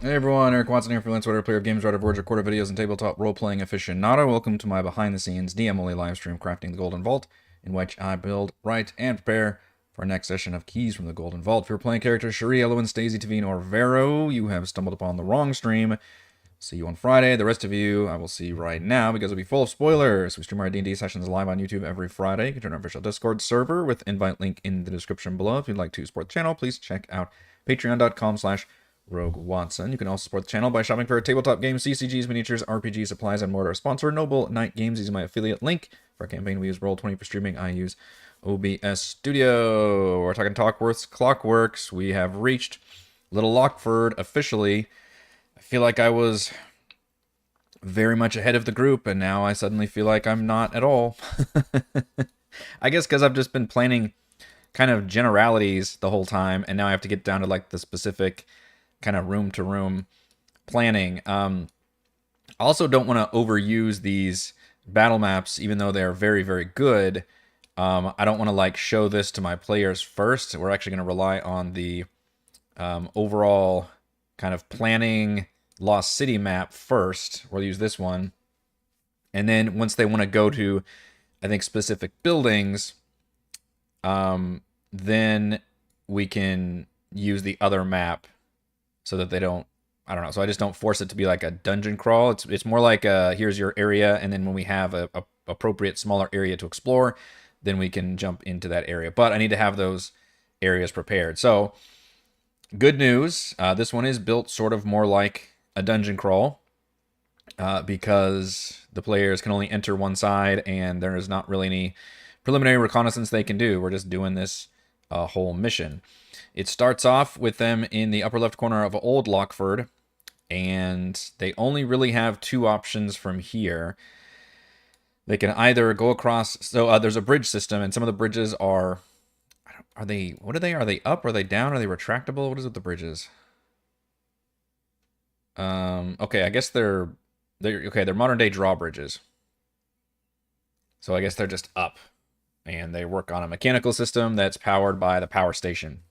Hey everyone, Eric Watson here, freelance writer, player of games, writer of words, recorder videos, and tabletop role-playing aficionado. Welcome to my behind-the-scenes DM-only live stream crafting the Golden Vault, in which I build, write, and prepare for our next session of Keys from the Golden Vault. If you're playing characters Cherie, Elowen, Stacey, Tavine, or Vero, you have stumbled upon the wrong stream. See you on Friday. The rest of you, I will see right now because it'll be full of spoilers. We stream our D&D sessions live on YouTube every Friday. You can join our official Discord server with invite link in the description below. If you'd like to support the channel, please check out patreon.com/Rogue Watson. You can also support the channel by shopping for tabletop games, CCGs, miniatures, RPG supplies, and more. Our sponsor, Noble Night Games, is my affiliate link. For our campaign, we use Roll20. For streaming, I use OBS Studio. We're talking Tockworth's Clockworks. We have reached Little Lockford officially. I feel like I was very much ahead of the group, and now I suddenly feel like I'm not at all. I guess because I've just been planning kind of generalities the whole time, and now I have to get down to like the specific kind of room-to-room planning. I also don't want to overuse these battle maps, even though they're very, very good. I don't want to like show this to my players first. We're actually going to rely on the overall kind of planning Lost City map first. We'll use this one. And then once they want to go to, I think, specific buildings, then we can use the other map so that they don't, I don't know, so I just don't force it to be like a dungeon crawl. It's more like here's your area, and then when we have a appropriate smaller area to explore, then we can jump into that area. But I need to have those areas prepared. So good news, this one is built sort of more like a dungeon crawl because the players can only enter one side and there is not really any preliminary reconnaissance they can do. We're just doing this whole mission. It starts off with them in the upper left corner of Old Lockford, and they only really have two options from here. They can either go across, so there's a bridge system, and some of the bridges are they, what are they? Are they up? Are they down? Are they retractable? What is it with the bridges? Okay, I guess they're modern day drawbridges. So I guess they're just up, and they work on a mechanical system that's powered by the power station.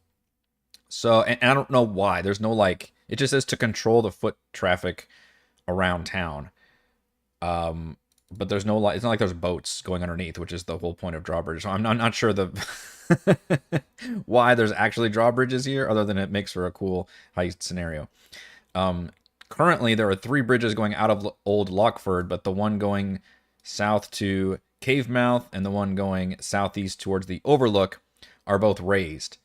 So, and I don't know why. There's no like, it just says to control the foot traffic around town. But there's no like, it's not like there's boats going underneath, which is the whole point of drawbridges. So I'm not sure the why there's actually drawbridges here, other than it makes for a cool heist scenario. Currently, there are 3 bridges going out of Old Lockford, but the one going south to Cavemouth and the one going southeast towards the Overlook are both raised.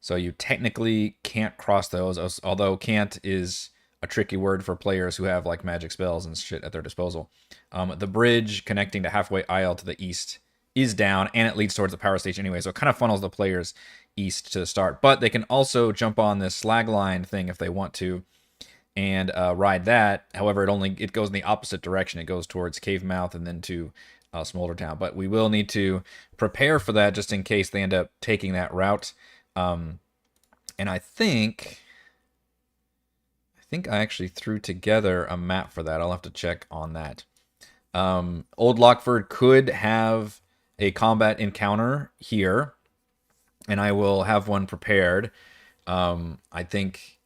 So you technically can't cross those, although can't is a tricky word for players who have like magic spells and shit at their disposal. The bridge connecting to Halfway Isle to the east is down, and it leads towards the power station anyway, so it kind of funnels the players east to the start. But they can also jump on this slag line thing if they want to, and ride that. However, it goes in the opposite direction. It goes towards Cavemouth and then to Smolder Town. But we will need to prepare for that just in case they end up taking that route. And I think I actually threw together a map for that. I'll have to check on that. Old Lockford could have a combat encounter here, and I will have one prepared. I think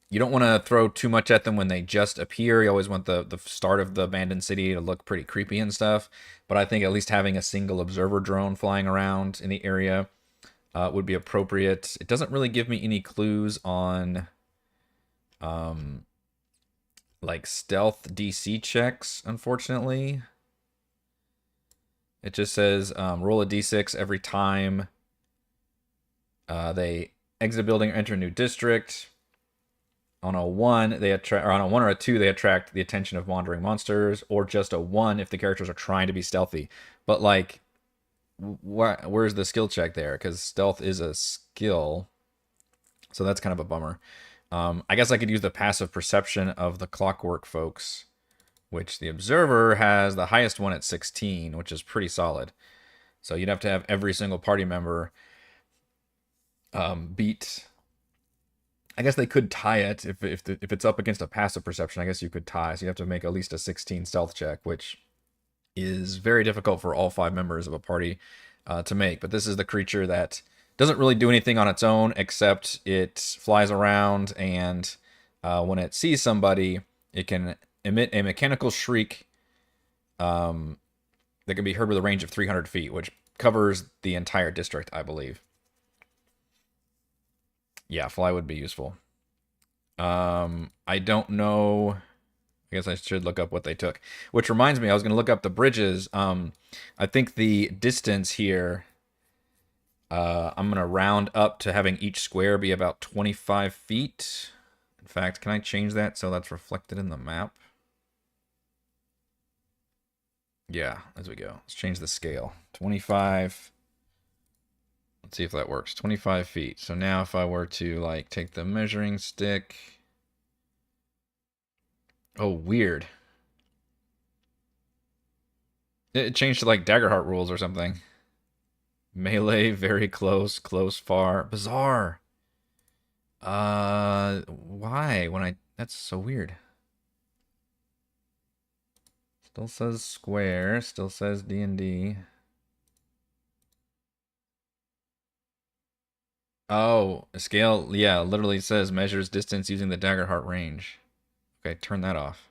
you don't want to throw too much at them when they just appear. You always want the start of the abandoned city to look pretty creepy and stuff. But I think at least having a single observer drone flying around in the area would be appropriate. It doesn't really give me any clues on like stealth DC checks, unfortunately. It just says roll a d6 every time they exit a building or enter a new district. On a 1, they attract, or on a 1 or a 2, they attract the attention of wandering monsters, or just a 1 if the characters are trying to be stealthy. But like, where's the skill check there? Because stealth is a skill, so that's kind of a bummer. I guess I could use the passive perception of the Clockwork folks, which the observer has the highest one at 16, which is pretty solid. So you'd have to have every single party member beat. I guess they could tie it if it's up against a passive perception. I guess you could tie, so you have to make at least a 16 stealth check, which is very difficult for all 5 members of a party to make. But this is the creature that doesn't really do anything on its own, except it flies around and when it sees somebody, it can emit a mechanical shriek that can be heard with a range of 300 feet, which covers the entire district, I believe. Yeah, fly would be useful. I don't know. I guess I should look up what they took. Which reminds me, I was going to look up the bridges. I think the distance here, I'm going to round up to having each square be about 25 feet. In fact, can I change that so that's reflected in the map? Yeah, as we go. Let's change the scale. 25. Let's see if that works. 25 feet. So now if I were to, like, take the measuring stick. Oh, weird. It changed to, like, Daggerheart rules or something. Melee, very close, close, far. Bizarre. Why? That's so weird. Still says square, still says D&D. Oh, scale, yeah, literally says measures distance using the Daggerheart range. Okay, turn that off.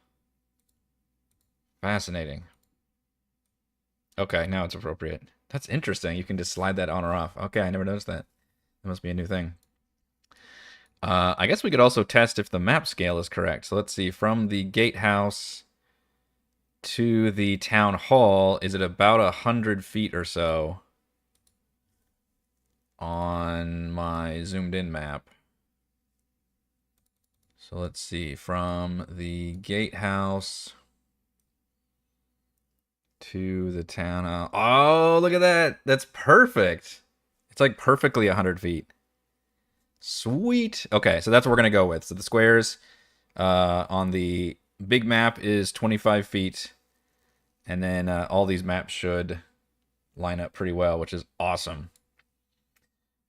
Fascinating. Okay, now it's appropriate. That's interesting. You can just slide that on or off. Okay, I never noticed that. That must be a new thing. I guess we could also test if the map scale is correct. So let's see. From the gatehouse to the town hall, is it about 100 feet or so on my zoomed in map? So let's see. From the gatehouse to the town hall. Oh, look at that. That's perfect. It's like perfectly 100 feet. Sweet. Okay, so that's what we're going to go with. So the squares on the big map is 25 feet. And then all these maps should line up pretty well, which is awesome.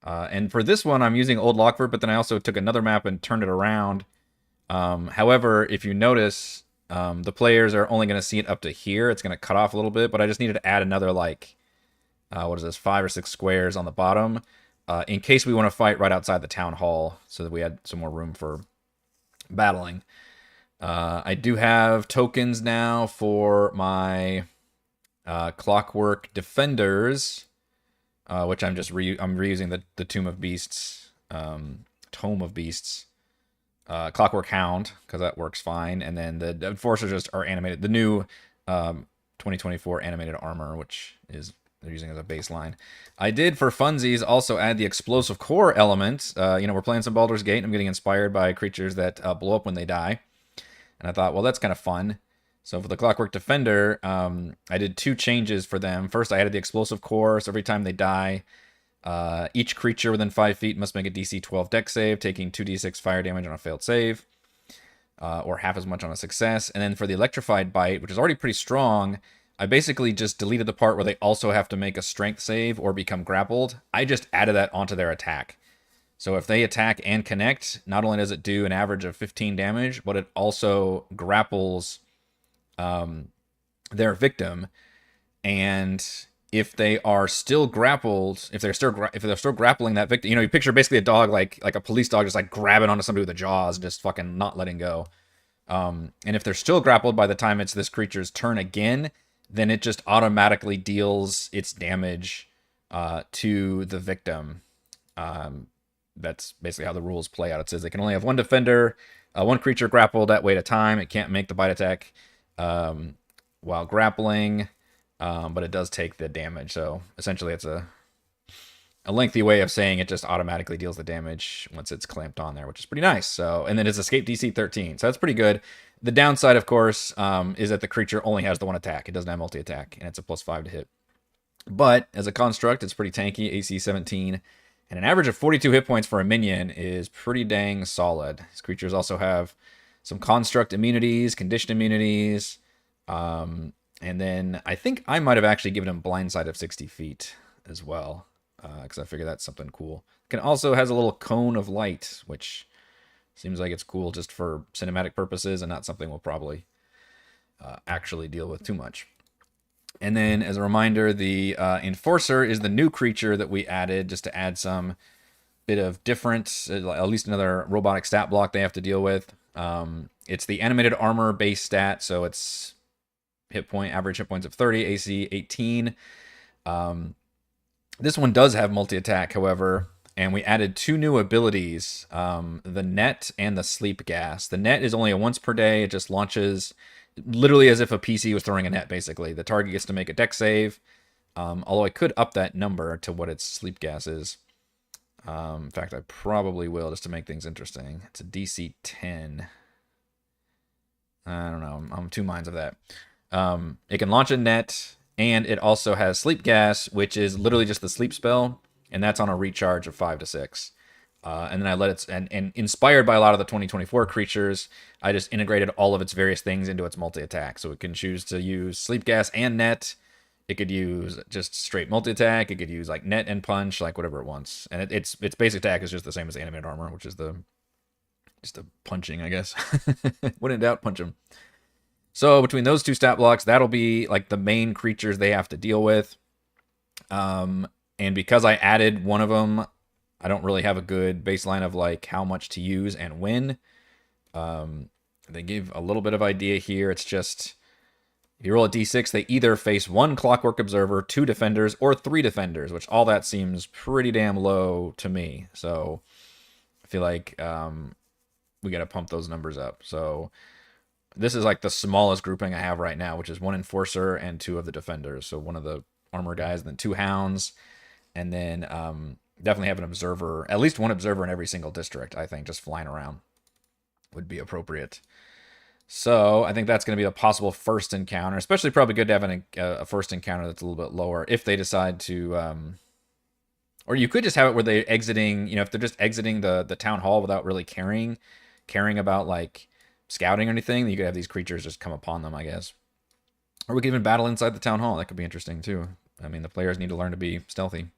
And for this one, I'm using Old Lockford, but then I also took another map and turned it around. However, if you notice, the players are only going to see it up to here. It's going to cut off a little bit, but I just needed to add another, like, what is this, 5 or 6 squares on the bottom. In case we want to fight right outside the town hall, so that we had some more room for battling. I do have tokens now for my Clockwork defenders, which I'm reusing the Tomb of Beasts, Tome of Beasts, Clockwork Hound, because that works fine, and then the enforcers just are animated. The new 2024 animated armor, which is they're using as a baseline. I did, for funsies, also add the explosive core element. We're playing some Baldur's Gate, and I'm getting inspired by creatures that blow up when they die. And I thought, well, that's kind of fun. So for the Clockwork Defender, I did 2 changes for them. First, I added the explosive core, so every time they die, each creature within 5 feet must make a DC 12 dex save, taking 2d6 fire damage on a failed save, or half as much on a success. And then for the Electrified Bite, which is already pretty strong, I basically just deleted the part where they also have to make a strength save or become grappled. I just added that onto their attack. So if they attack and connect, not only does it do an average of 15 damage, but it also grapples their victim. And if they are still grappled, if they're still grappling that victim, you picture basically a dog like a police dog just like grabbing onto somebody with the jaws, just fucking not letting go. And if they're still grappled by the time it's this creature's turn again, then it just automatically deals its damage to the victim. That's basically how the rules play out. It says they can only have one defender, one creature grappled that way at a time. It can't make the bite attack while grappling, but it does take the damage. So essentially it's a lengthy way of saying it just automatically deals the damage once it's clamped on there, which is pretty nice. So, and then it's escape DC 13. So that's pretty good. The downside, of course, is that the creature only has the one attack. It doesn't have multi-attack, and it's a +5 to hit. But as a construct, it's pretty tanky, AC 17. And an average of 42 hit points for a minion is pretty dang solid. These creatures also have some construct immunities, condition immunities. And then I think I might have actually given him blindside of 60 feet as well, because I figure that's something cool. It also has a little cone of light, which seems like it's cool just for cinematic purposes and not something we'll probably actually deal with too much. And then, as a reminder, the Enforcer is the new creature that we added just to add some bit of difference, at least another robotic stat block they have to deal with. It's the animated armor base stat, so it's average hit points of 30, AC 18. This one does have multi-attack, however, and we added 2 new abilities, the net and the sleep gas. The net is only a once per day. It just launches literally as if a PC was throwing a net, basically. The target gets to make a dex save, although I could up that number to what its sleep gas is. In fact, I probably will, just to make things interesting. It's a DC 10. I don't know. I'm 2 minds of that. It can launch a net, and it also has sleep gas, which is literally just the sleep spell, and that's on a recharge of 5 to 6. And then I let it, and inspired by a lot of the 2024 creatures, I just integrated all of its various things into its multi-attack. So it can choose to use sleep gas and net. It could use just straight multi-attack. It could use like net and punch, like whatever it wants. And its basic attack is just the same as animated armor, which is just the punching, I guess. When in doubt, punch him. So between those 2 stat blocks, that'll be like the main creatures they have to deal with. And because I added one of them, I don't really have a good baseline of like how much to use and when. They give a little bit of idea here. It's just, if you roll a d6, they either face 1 Clockwork Observer, 2 Defenders, or 3 Defenders, which all that seems pretty damn low to me. So I feel like we got to pump those numbers up. So this is like the smallest grouping I have right now, which is 1 Enforcer and 2 of the Defenders. So 1 of the armor guys, and then 2 Hounds, and then definitely have an Observer, at least 1 Observer in every single district, I think, just flying around would be appropriate. So I think that's going to be a possible first encounter, especially probably good to have a first encounter that's a little bit lower if they decide to, or you could just have it where they're exiting, if they're just exiting the town hall without really caring about like scouting or anything, then you could have these creatures just come upon them, I guess. Or we could even battle inside the town hall. That could be interesting too. I mean, the players need to learn to be stealthy.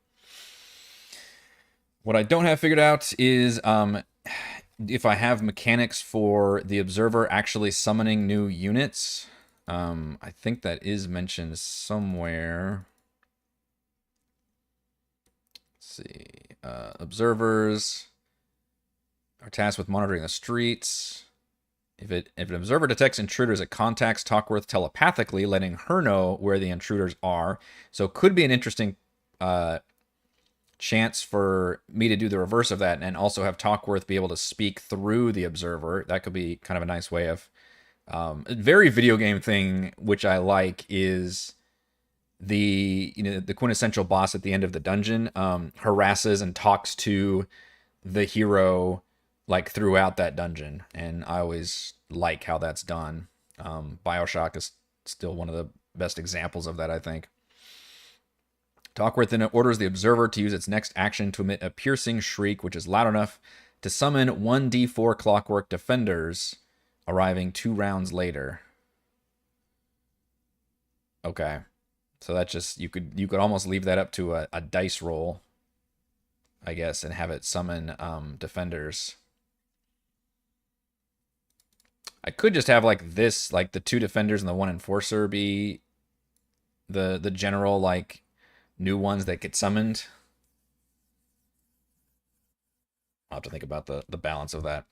What I don't have figured out is if I have mechanics for the Observer actually summoning new units. I think that is mentioned somewhere. Let's see. Observers are tasked with monitoring the streets. If an observer detects intruders, it contacts Tockworth telepathically, letting her know where the intruders are. So it could be an interesting chance for me to do the reverse of that and also have Tockworth be able to speak through the observer. That could be kind of a nice way of... a very video game thing, which I like, is the quintessential boss at the end of the dungeon harasses and talks to the hero like throughout that dungeon, and I always like how that's done. BioShock is still one of the best examples of that, I think. Tockworth then orders the observer to use its next action to emit a piercing shriek, which is loud enough to summon 1d4 Clockwork Defenders, arriving 2 rounds later. Okay, so that just you could almost leave that up to a dice roll, I guess, and have it summon defenders. I could just have like this, like the 2 defenders and the 1 enforcer be the general like new ones that get summoned. I'll have to think about the balance of that.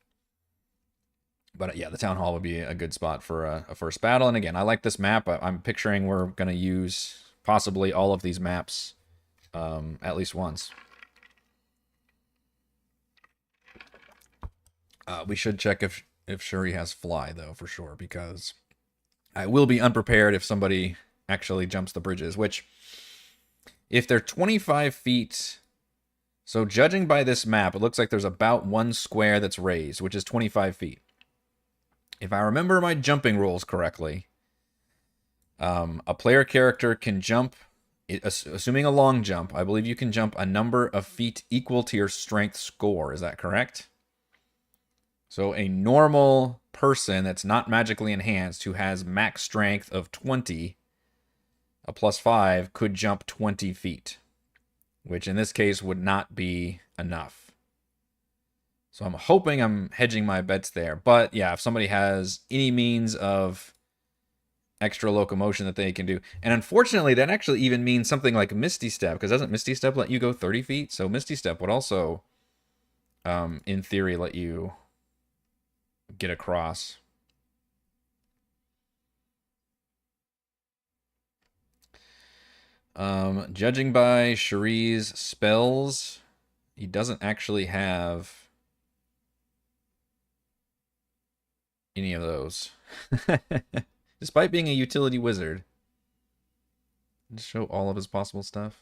But yeah, the town hall would be a good spot for a first battle. And again, I like this map. I'm picturing we're going to use possibly all of these maps at least once. We should check if Shuri has fly, though, for sure, because I will be unprepared if somebody actually jumps the bridges, which, if they're 25 feet... So judging by this map, it looks like there's about 1 square that's raised, which is 25 feet. If I remember my jumping rules correctly, a player character can jump, assuming a long jump, I believe you can jump a number of feet equal to your strength score. Is that correct? So a normal person that's not magically enhanced, who has max strength of 20, a +5, could jump 20 feet, which in this case would not be enough. So I'm hoping I'm hedging my bets there. But yeah, if somebody has any means of extra locomotion that they can do. And unfortunately, that actually even means something like Misty Step, because doesn't Misty Step let you go 30 feet? So Misty Step would also, in theory, let you get across. Judging by Cherie's spells, he doesn't actually have any of those. Despite being a utility wizard. Just show all of his possible stuff.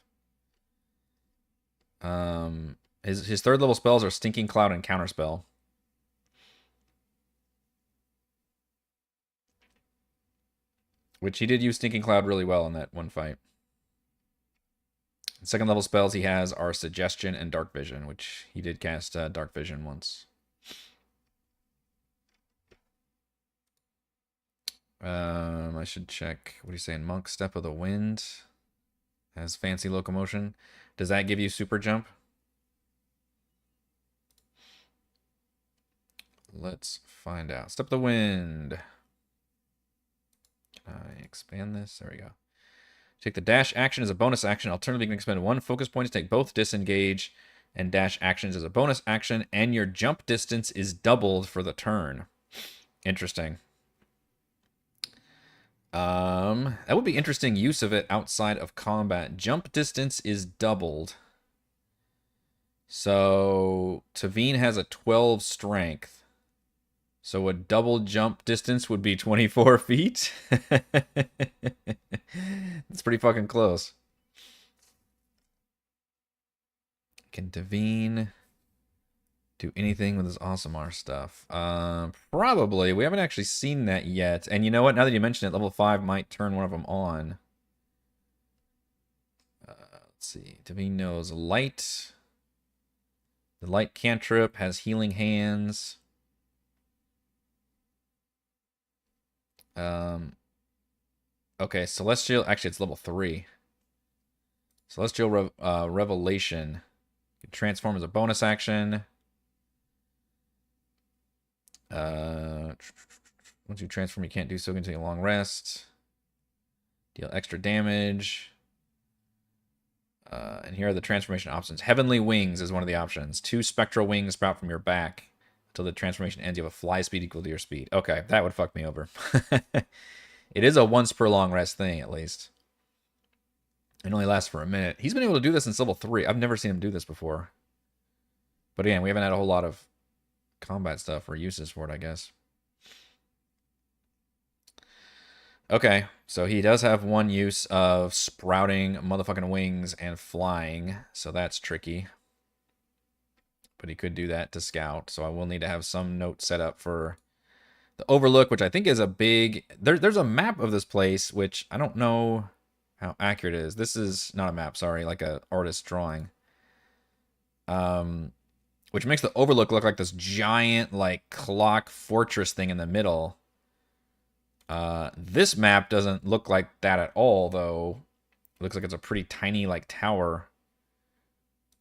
His third level spells are Stinking Cloud and Counterspell. Which he did use Stinking Cloud really well in that one fight. Second level spells he has are Suggestion and Dark Vision, which he did cast Dark Vision once. I should check. What are you saying? Monk Step of the Wind has fancy locomotion. Does that give you super jump? Let's find out. Step of the Wind. Can I expand this? There we go. Take the dash action as a bonus action. Alternatively, you can expend one focus point to take both disengage and dash actions as a bonus action, and your jump distance is doubled for the turn. Interesting. That would be interesting use of it outside of combat. Jump distance is doubled. So Tavine has a 12 strength. So a double jump distance would be 24 feet. That's pretty fucking close. Can Tavine do anything with his Awesomar stuff? Probably. We haven't actually seen that yet. And you know what? Now that you mention it, level 5 might turn one of them on. Let's see. Tavine knows Light. The Light cantrip has Healing Hands. Okay, Celestial. Actually, it's level 3. Celestial Revelation. You can transform as a bonus action. Once you transform, you can't do so until a long rest. Deal extra damage. And here are the transformation options. Heavenly Wings is one of the options. 2 spectral wings sprout from your back. Until the transformation ends, you have a fly speed equal to your speed. Okay, that would fuck me over. It is a once per long rest thing, at least. It only lasts for a minute. He's been able to do this since level 3. I've never seen him do this before. But again, we haven't had a whole lot of combat stuff or uses for it, I guess. Okay, so he does have one use of sprouting motherfucking wings and flying, so that's tricky. But he could do that to scout, so I will need to have some note set up for the Overlook, which I think is a big... There's a map of this place, which I don't know how accurate it is. This is not a map, sorry, like a artist drawing. Which makes the Overlook look like this giant, like, clock fortress thing in the middle. This map doesn't look like that at all, though. It looks like it's a pretty tiny, like, tower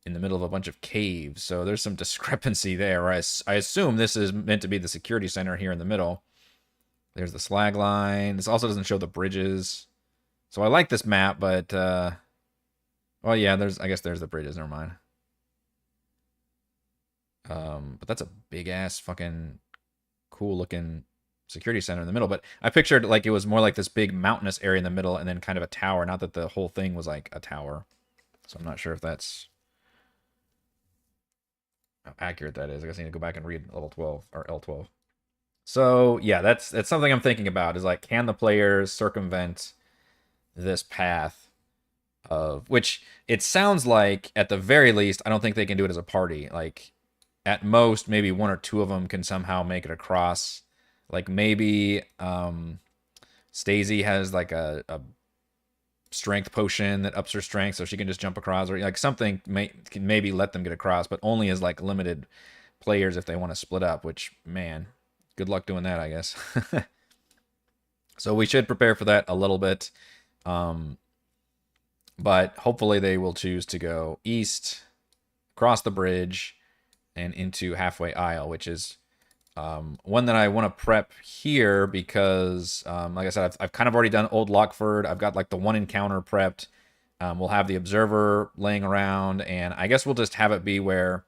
in the middle of a bunch of caves. So there's some discrepancy there. I assume this is meant to be the security center here in the middle. There's the slag line. This also doesn't show the bridges. So I like this map, but... well, yeah, I guess there's the bridges. Never mind. But that's a big-ass fucking cool-looking security center in the middle. But I pictured like it was more like this big mountainous area in the middle and then kind of a tower. Not that the whole thing was like a tower. So I'm not sure if that's how accurate that is. I guess I need to go back and read level 12 or L12. So yeah, that's something I'm thinking about is like, can the players circumvent this path of which it sounds like at the very least, I don't think they can do it as a party. Like at most, maybe 1 or 2 of them can somehow make it across. Like maybe Stacey has like a strength potion that ups her strength so she can just jump across, or like something can maybe let them get across, but only as like limited players if they want to split up, which, man, good luck doing that, I guess. So we should prepare for that a little bit. But hopefully they will choose to go east, cross the bridge, and into Halfway Isle, which is one that I want to prep here because, like I said, I've kind of already done Old Lockford. I've got like the 1 encounter prepped. We'll have the Observer laying around, and I guess we'll just have it be where...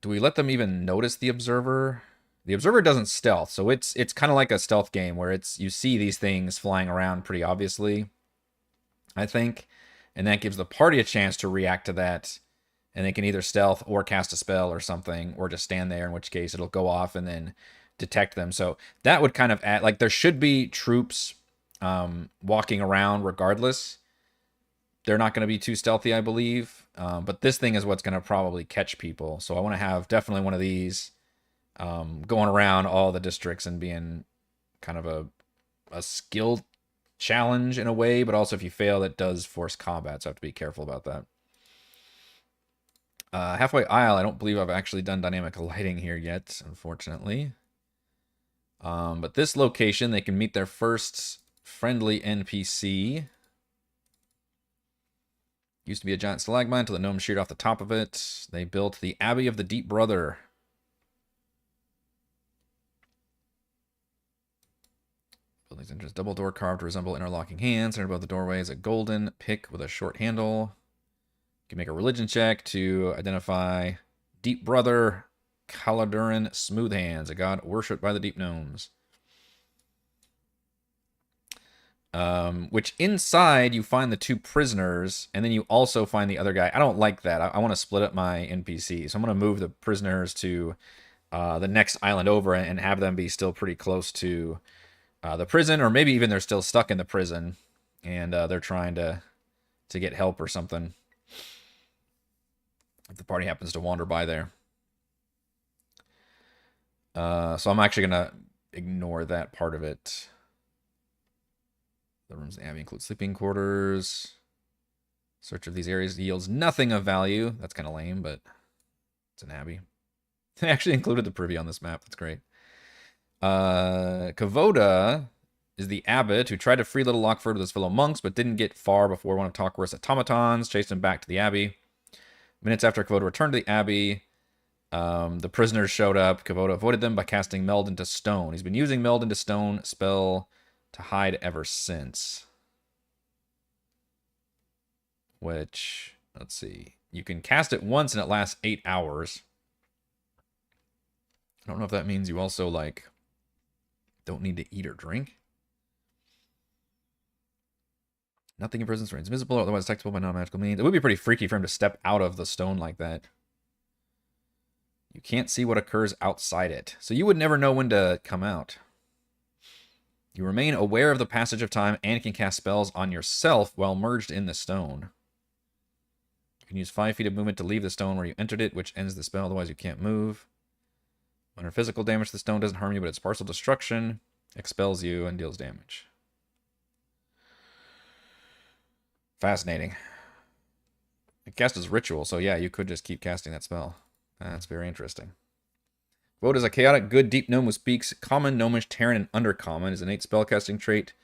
Do we let them even notice the observer? The observer doesn't stealth, so it's kind of like a stealth game where you see these things flying around pretty obviously, I think, and that gives the party a chance to react to that, and they can either stealth or cast a spell or something, or just stand there, in which case it'll go off and then detect them. So that would kind of add, like, there should be troops walking around regardless. They're not going to be too stealthy, I believe, but this thing is what's going to probably catch people. So I want to have definitely one of these going around all the districts and being kind of a skill challenge in a way, but also if you fail, it does force combat, so I have to be careful about that. Halfway Isle, I don't believe I've actually done dynamic lighting here yet, unfortunately. But this location, they can meet their first friendly NPC. Used to be a giant stalagmite until the gnome sheared off the top of it. They built the Abbey of the Deep Brother. Building's entrance, double door carved to resemble interlocking hands. Centered above the doorway is a golden pick with a short handle. You can make a religion check to identify Deep Brother Caladuran Smooth Hands, a god worshipped by the deep gnomes. Which inside you find the 2 prisoners, and then you also find the other guy. I don't like that. I want to split up my NPC, so I'm going to move the prisoners to the next island over and have them be still pretty close to the prison, or maybe even they're still stuck in the prison and they're trying to get help or something. If the party happens to wander by there. So I'm actually going to ignore that part of it. The rooms in the Abbey include sleeping quarters. Search of these areas yields nothing of value. That's kind of lame, but it's an Abbey. They actually included the privy on this map. That's great. Kavoda is the abbot who tried to free little Lockford with his fellow monks, but didn't get far before one of Tockworth's automatons chased him back to the Abbey. Minutes after Kavoda returned to the Abbey, the prisoners showed up. Kavoda avoided them by casting Meld into Stone. He's been using Meld into Stone spell to hide ever since. Which, let's see. You can cast it once and it lasts 8 hours. I don't know if that means you also, like, don't need to eat or drink. Nothing in presence remains invisible, otherwise detectable by non-magical means. It would be pretty freaky for him to step out of the stone like that. You can't see what occurs outside it. So you would never know when to come out. You remain aware of the passage of time and can cast spells on yourself while merged in the stone. You can use 5 feet of movement to leave the stone where you entered it, which ends the spell, otherwise you can't move. Minor physical damage to the stone doesn't harm you, but its partial destruction expels you and deals damage. Fascinating. It casts as ritual, so yeah, you could just keep casting that spell. That's very interesting. Vote is a chaotic good deep gnome who speaks common, gnomish, Terran, and undercommon. His innate spellcasting trait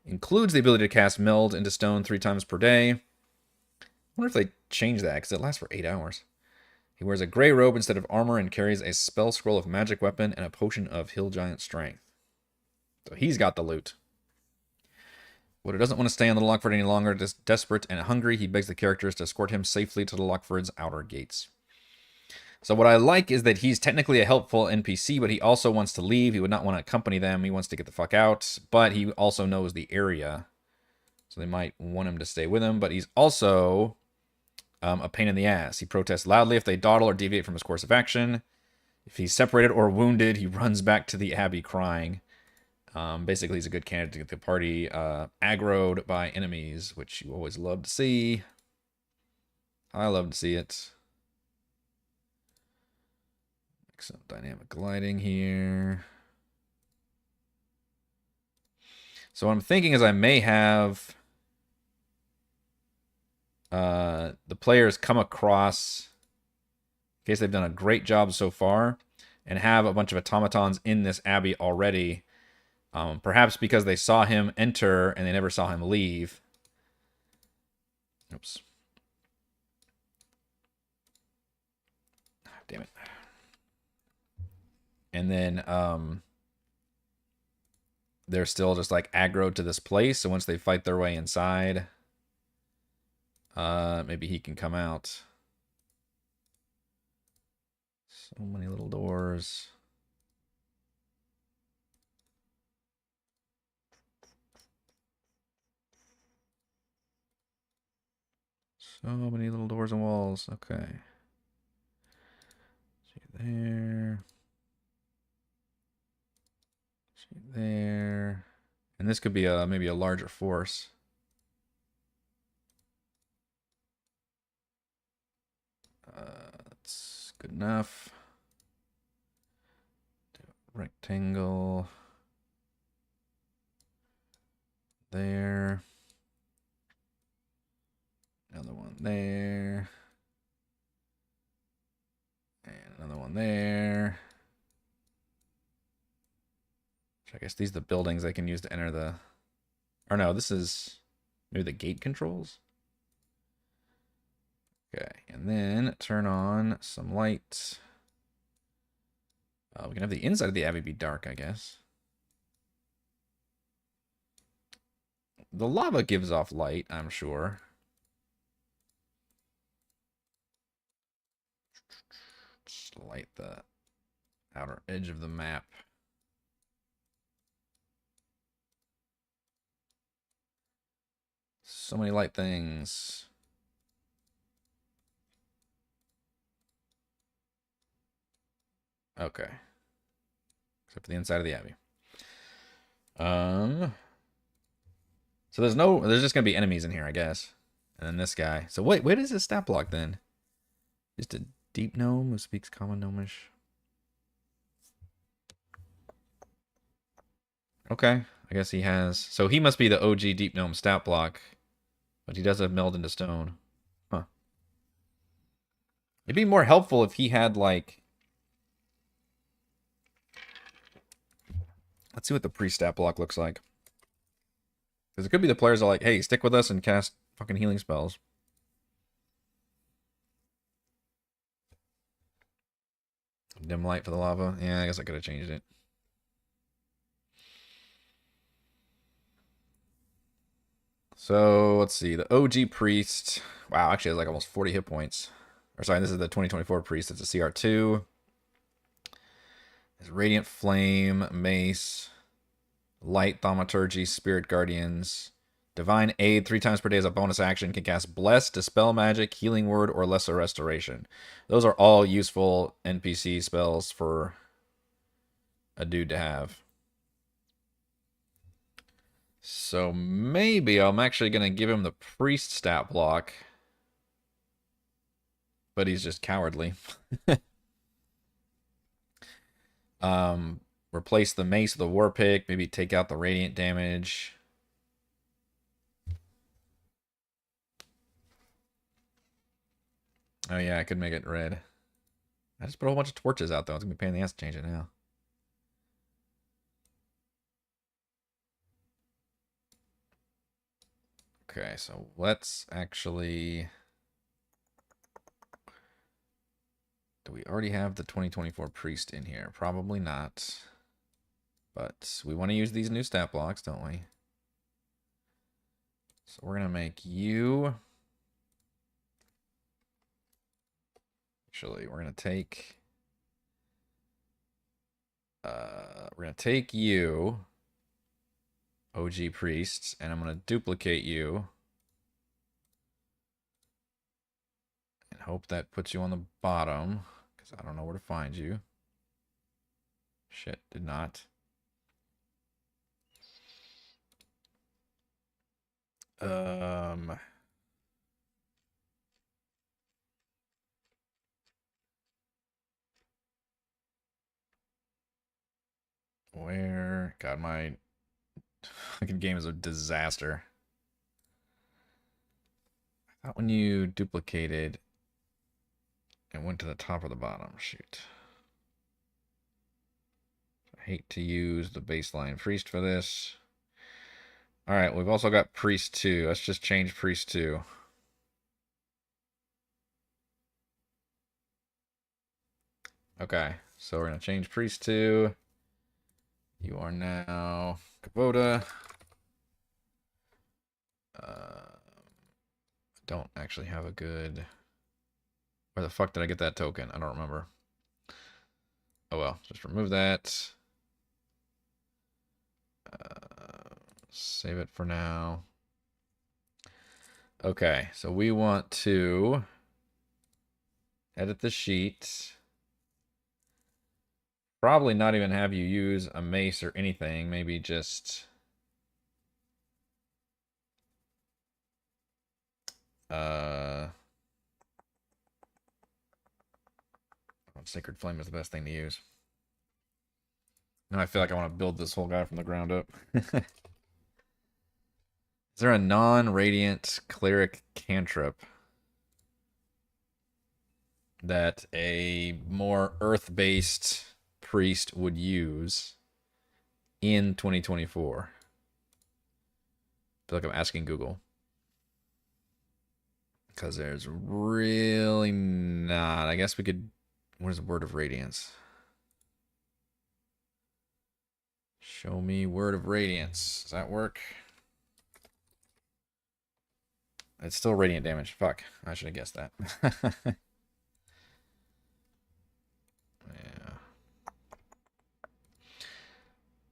includes the ability to cast Meld into stone 3 times per day. I wonder if they change that, because it lasts for 8 hours. He wears a gray robe instead of armor and carries a spell scroll of magic weapon and a potion of hill giant strength. So he's got the loot. Woda doesn't want to stay on the Lockford any longer. Just desperate and hungry, he begs the characters to escort him safely to the Lockford's outer gates. So what I like is that he's technically a helpful NPC, but he also wants to leave. He would not want to accompany them. He wants to get the fuck out, but he also knows the area. So they might want him to stay with him, but he's also a pain in the ass. He protests loudly if they dawdle or deviate from his course of action. If he's separated or wounded, he runs back to the Abbey crying. Basically, he's a good candidate to get the party aggroed by enemies, which you always love to see. I love to see it. Make some dynamic gliding here. So what I'm thinking is I may have the players come across, in case they've done a great job so far, and have a bunch of automatons in this Abbey already. Perhaps because they saw him enter and they never saw him leave. Oops. Damn it. And then they're still just like aggroed to this place. So once they fight their way inside, maybe he can come out. So many little doors. So many little doors and walls. Okay. See there. See there. And this could be maybe a larger force. That's good enough. Rectangle. There. Another one there. And another one there. I guess these are the buildings they can use to enter the... Or no, this is maybe the gate controls? Okay, and then turn on some light. We can have the inside of the abbey be dark, I guess. The lava gives off light, I'm sure. Just light the outer edge of the map. So many light things. Okay. Except for the inside of the abbey. So there's just gonna be enemies in here, I guess. And then this guy. So wait, where is his stat block then? Just a deep gnome who speaks common gnomish. Okay, I guess he has. So he must be the OG deep gnome stat block, but he does have meld into stone. Huh. It'd be more helpful if he had like. Let's see what the pre-stat block looks like. Because it could be the players are like, hey, stick with us and cast fucking healing spells. Dim light for the lava. Yeah, I guess I could have changed it. So, let's see. The OG Priest. Wow, actually has like almost 40 hit points. Or sorry, this is the 2024 Priest. It's a CR2. It's Radiant Flame, Mace, Light, Thaumaturgy, Spirit Guardians. Divine Aid 3 times per day as a bonus action. Can cast Bless, Dispel Magic, Healing Word, or Lesser Restoration. Those are all useful NPC spells for a dude to have. So maybe I'm actually going to give him the Priest stat block. But he's just cowardly. Replace the Mace with the War Pick. Maybe take out the Radiant damage. Oh yeah, I could make it red. I just put a whole bunch of torches out though. It's going to be a pain in the ass to change it now. Okay, so let's actually... Do we already have the 2024 Priest in here? Probably not. But we want to use these new stat blocks, don't we? So we're going to make you... Actually, we're going to take... we're going to take you... OG Priests, and I'm going to duplicate you. And hope that puts you on the bottom, because I don't know where to find you. Shit, did not. Where? God, my fucking game is a disaster. I thought when you duplicated, it went to the top or the bottom. Shoot. I hate to use the baseline priest for this. Alright, we've also got priest 2. Let's just change priest 2. Okay, so we're going to change priest 2. You are now Kubota. Don't actually have a good... Where the fuck did I get that token? I don't remember. Oh well, just remove that. Save it for now. Okay, so we want to edit the sheet. Probably not even have you use a mace or anything. Maybe just... Sacred Flame is the best thing to use. Now I feel like I want to build this whole guy from the ground up. Is there a non-radiant cleric cantrip that a more earth-based priest would use in 2024? I feel like I'm asking Google. Because there's really not. I guess we could... What is a Word of Radiance? Show me Word of Radiance. Does that work? It's still radiant damage. Fuck. I should have guessed that. Yeah.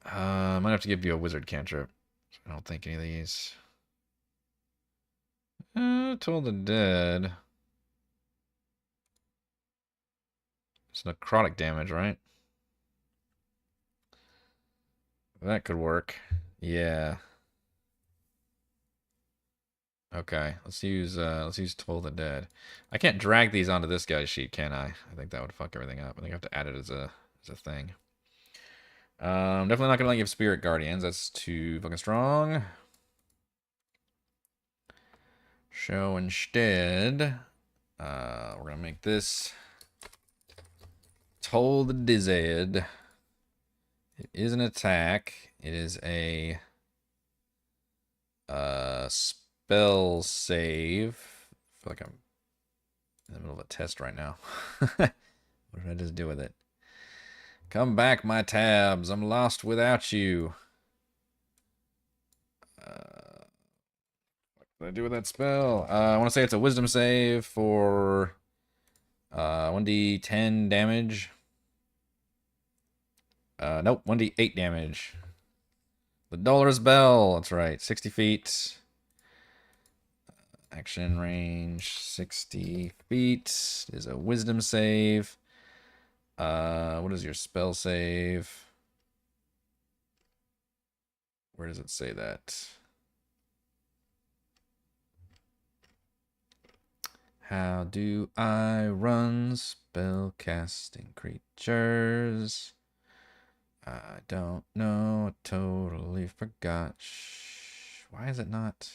I might have to give you a wizard cantrip. I don't think any of these. Toll the Dead. It's necrotic damage, right? That could work. Yeah. Okay, let's use Toll the Dead. I can't drag these onto this guy's sheet, can I? I think that would fuck everything up. I think I have to add it as a thing. Definitely not gonna give Spirit Guardians. That's too fucking strong. So instead, we're gonna make this Toll the Dizzed. It is an attack. It is a spell save. I feel like I'm in the middle of a test right now. What did I just do with it? Come back, my tabs. I'm lost without you. What did I do with that spell? I want to say it's a wisdom save for 1d10 damage. Nope, 1d8 damage. The Dolorous Bell. That's right. 60 feet. Action range 60 feet. Is a wisdom save. What is your spell save? Where does it say that? How do I run spell casting creatures? I don't know. I totally forgot. Why is it not?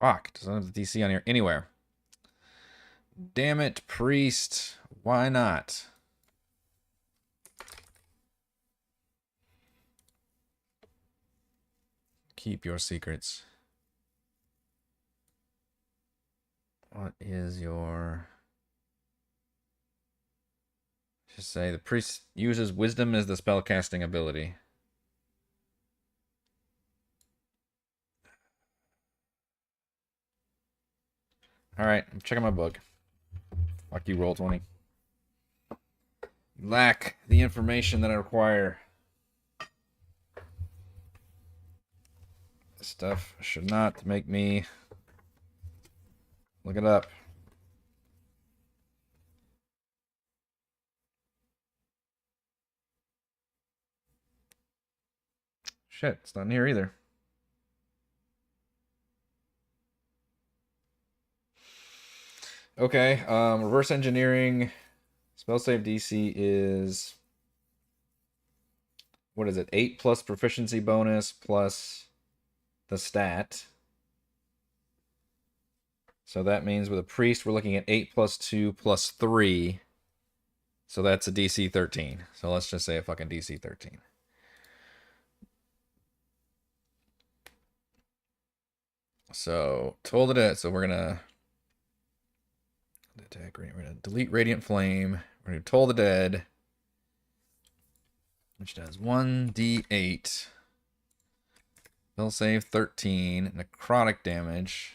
Fuck, doesn't have the DC on here anywhere. Damn it, priest. Why not? Keep your secrets. What is your... Just say the priest uses wisdom as the spellcasting ability. Alright, I'm checking my book. Fuck you, Roll20. Lack the information that I require. This stuff should not make me look it up. Shit, it's not in here either. Okay, reverse engineering. Spell save DC is... What is it? 8 plus proficiency bonus plus the stat. So that means with a priest, we're looking at 8 plus 2 plus 3. So that's a DC 13. So let's just say a fucking DC 13. So, Toll the Dead. So we're going to... Attack, we're going to delete Radiant Flame. We're going to Toll the Dead. Which does 1d8 Spell save 13. Necrotic damage.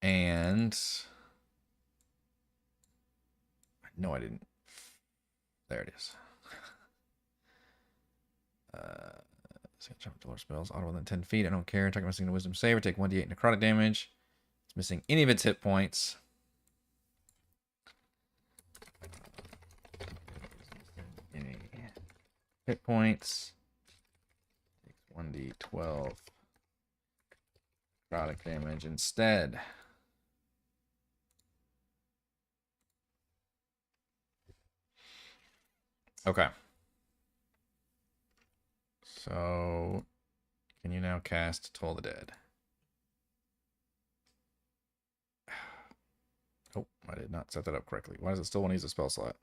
And... No, I didn't. There it is. Jump to lower spells. Auto within 10 feet. I don't care. Attack missing a wisdom save or take 1d8 necrotic damage. It's missing any of its hit points. Any hit points. Takes 1d12 necrotic damage instead. Okay. So, can you now cast Toll the Dead? Oh, I did not set that up correctly. Why does it still want to use a spell slot?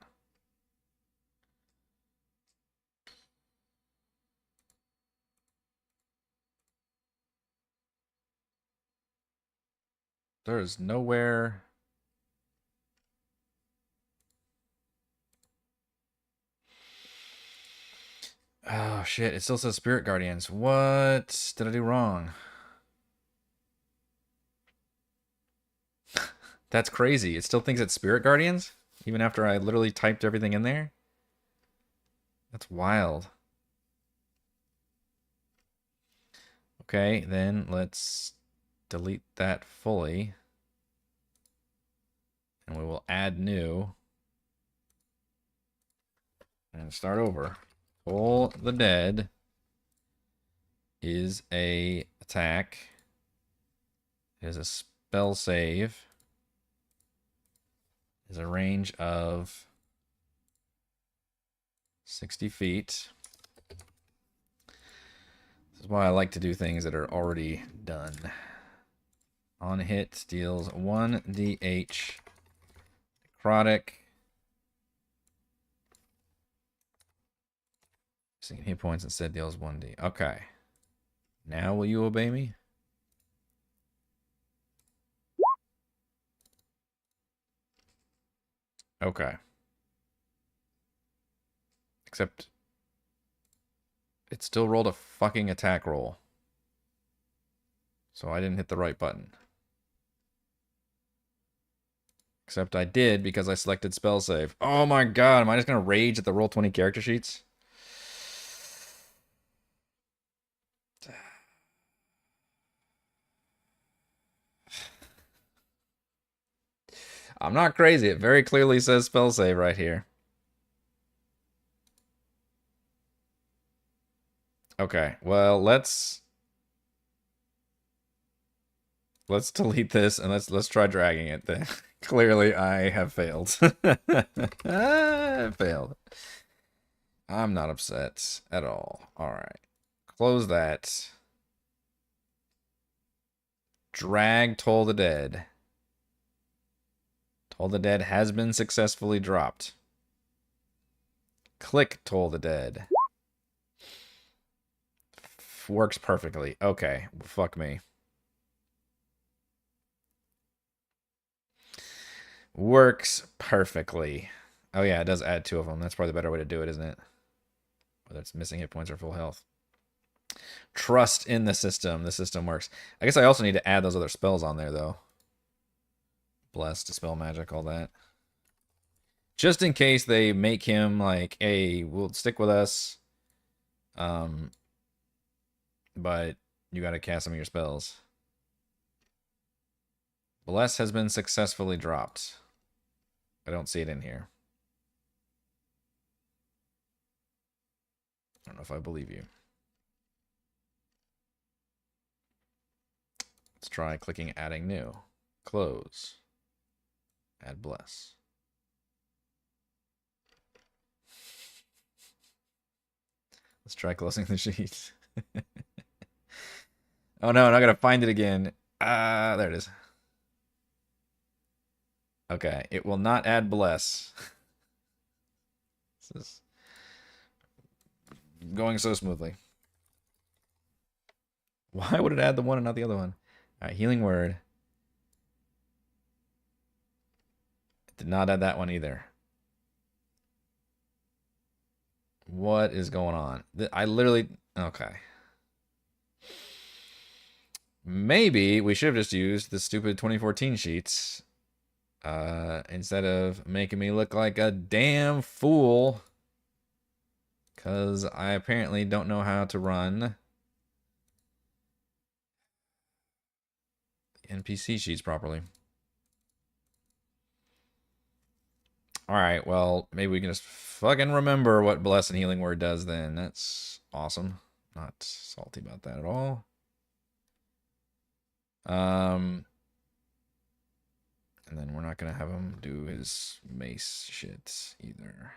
There is nowhere... Oh, shit. It still says Spirit Guardians. What did I do wrong? That's crazy. It still thinks it's Spirit Guardians? Even after I literally typed everything in there? That's wild. Okay, then let's delete that fully. And we will add new. And start over. Toll the Dead is a attack. It is a spell save. It is a range of 60 feet. This is why I like to do things that are already done. On hit, deals 1d8 necrotic. Missing hit points instead deals 1d. Okay. Now will you obey me? Okay. Except it still rolled a fucking attack roll. So I didn't hit the right button. Except I did because I selected spell save. Oh my god, am I just going to rage at the Roll20 character sheets? I'm not crazy. It very clearly says spell save right here. Okay, well, let's delete this and let's try dragging it then. Clearly I have failed. I failed. I'm not upset at all. All right. Close that. Drag Toll the Dead. Toll the Dead has been successfully dropped. Click Toll the Dead. Works perfectly. Okay, fuck me. Works perfectly. Oh yeah, it does add 2 of them. That's probably the better way to do it, isn't it? Whether it's missing hit points or full health. Trust in the system. The system works. I guess I also need to add those other spells on there, though. Bless, Dispel Magic, all that. Just in case they make him like, hey, we'll stick with us. But you gotta cast some of your spells. Bless has been successfully dropped. I don't see it in here. I don't know if I believe you. Let's try clicking adding new. Close. Add bless. Let's try closing the sheet. Oh no, I'm not gonna find it again. There it is. Okay, it will not add bless. This is going so smoothly. Why would it add the one and not the other one? All right, healing word. It did not add that one either. What is going on? I literally... Okay. Maybe we should have just used the stupid 2014 sheets instead of making me look like a damn fool. Because I apparently don't know how to run NPC sheets properly. Alright, well, maybe we can just fucking remember what Bless and Healing Word does then. That's awesome. Not salty about that at all. And then we're not going to have him do his mace shit either.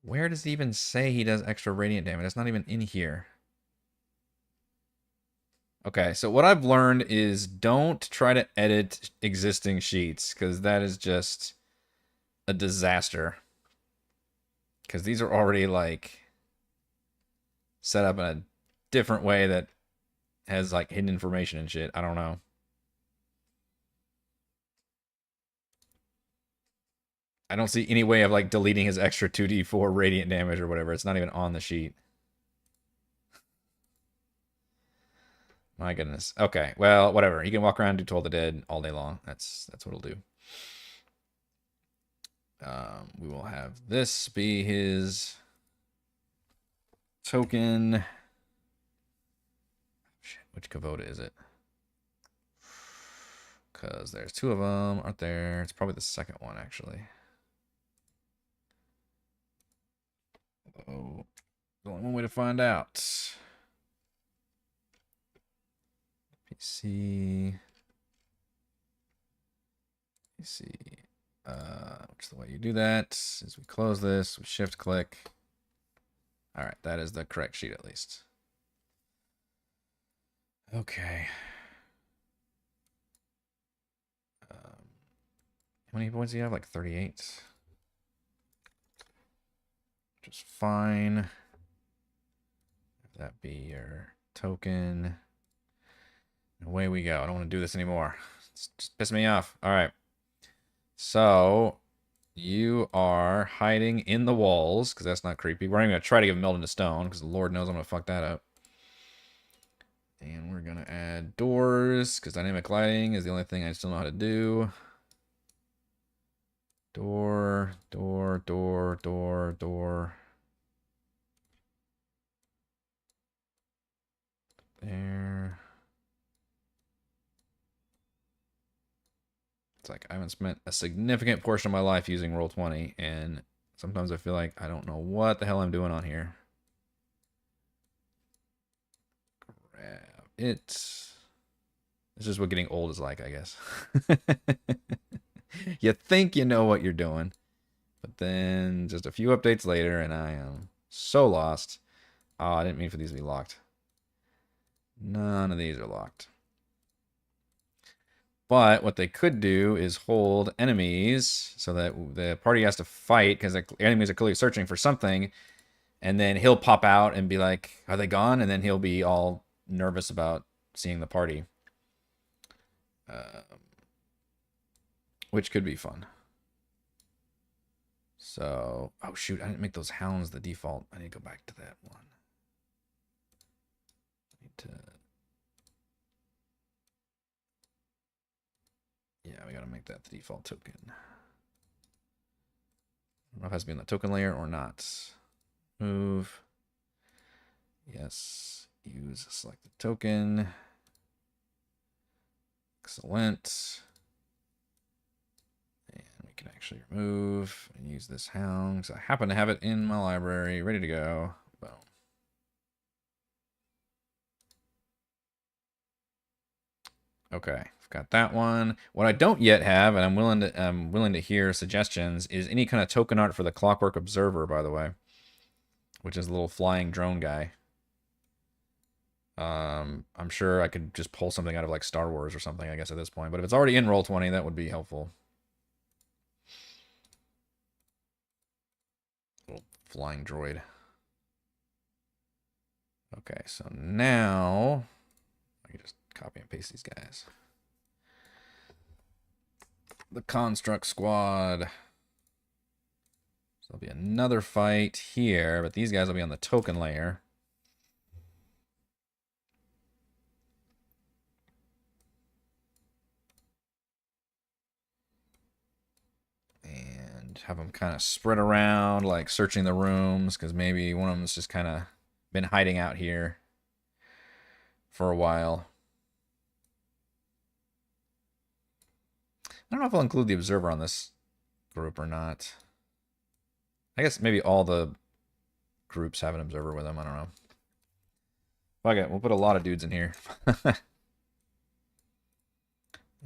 Where does it even say he does extra radiant damage? It's not even in here. Okay, so what I've learned is don't try to edit existing sheets, because that is just a disaster. Because these are already, like, set up in a different way that has, like, hidden information and shit. I don't know. I don't see any way of, like, deleting his extra 2d4 radiant damage or whatever. It's not even on the sheet. My goodness. Okay, well, whatever. He can walk around and do Toll the Dead all day long. That's what he'll do. We will have this be his token. Shit, which Kavoda is it? Because there's two of them, aren't there? It's probably the second one, actually. Oh, there's only one way to find out. PC. Which is the way you do that is we close this, we shift click. All right, that is the correct sheet at least. Okay. How many points do you have? Like 38. Which is fine. Have that be your token. And away we go. I don't want to do this anymore. It's just pissing me off. All right. So you are hiding in the walls because that's not creepy. We're not even going to try to give him meld into stone because the Lord knows I'm going to fuck that up. And we're going to add doors because dynamic lighting is the only thing I still know how to do. Door, door, door, door, door. There. It's like I haven't spent a significant portion of my life using Roll20, and sometimes I feel like I don't know what the hell I'm doing on here. Grab it. This is what getting old is like, I guess. You think you know what you're doing, but then just a few updates later, and I am so lost. Oh, I didn't mean for these to be locked. None of these are locked. But what they could do is hold enemies so that the party has to fight because the enemies are clearly searching for something. And then he'll pop out and be like, are they gone? And then he'll be all nervous about seeing the party. Which could be fun. So, oh shoot, I didn't make those hounds the default. I need to go back to that one. I need to... Yeah, we gotta make that the default token. I don't know if it has to be in the token layer or not. Move. Yes. Use select the token. Excellent. And we can actually remove and use this hound because I happen to have it in my library ready to go. Boom. Okay, I've got that one. What I don't yet have, and I'm willing to hear suggestions, is any kind of token art for the Clockwork Observer, by the way, which is a little flying drone guy. I'm sure I could just pull something out of like Star Wars or something, I guess, at this point. But if it's already in Roll20, that would be helpful. Little flying droid. Okay, so now I can just copy and paste these guys. The Construct Squad. There'll be another fight here, but these guys will be on the token layer. And have them kind of spread around, like searching the rooms, because maybe one of them's just kind of been hiding out here for a while. I don't know if I'll include the observer on this group or not. I guess maybe all the groups have an observer with them. I don't know. Fuck it. We'll put a lot of dudes in here.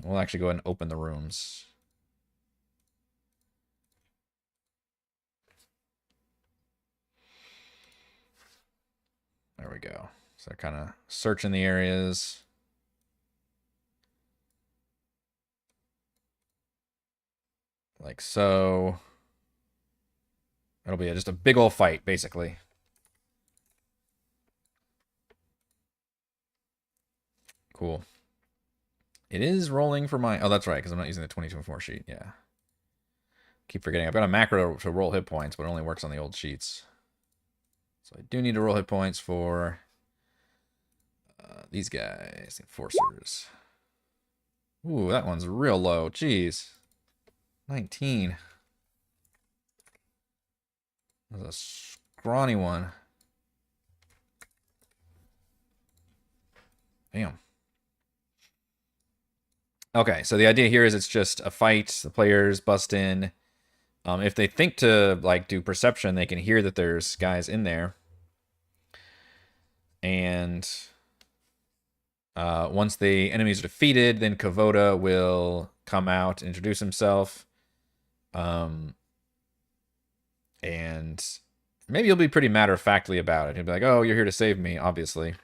We'll actually go ahead and open the rooms. There we go. So they're kind of searching the areas. Like so. It'll be just a big old fight, basically. Cool. It is rolling for my... Oh, that's right, because I'm not using the 2024 sheet. Yeah. Keep forgetting. I've got a macro to roll hit points, but it only works on the old sheets. So I do need to roll hit points for these guys, the Enforcers. Ooh, that one's real low. Jeez. 19. That's a scrawny one. Damn. Okay, so the idea here is it's just a fight. The players bust in. If they think to like do perception, they can hear that there's guys in there. And once the enemies are defeated, then Kavoda will come out, introduce himself. And maybe he'll be pretty matter-of-factly about it. He'll be like, oh, you're here to save me, obviously.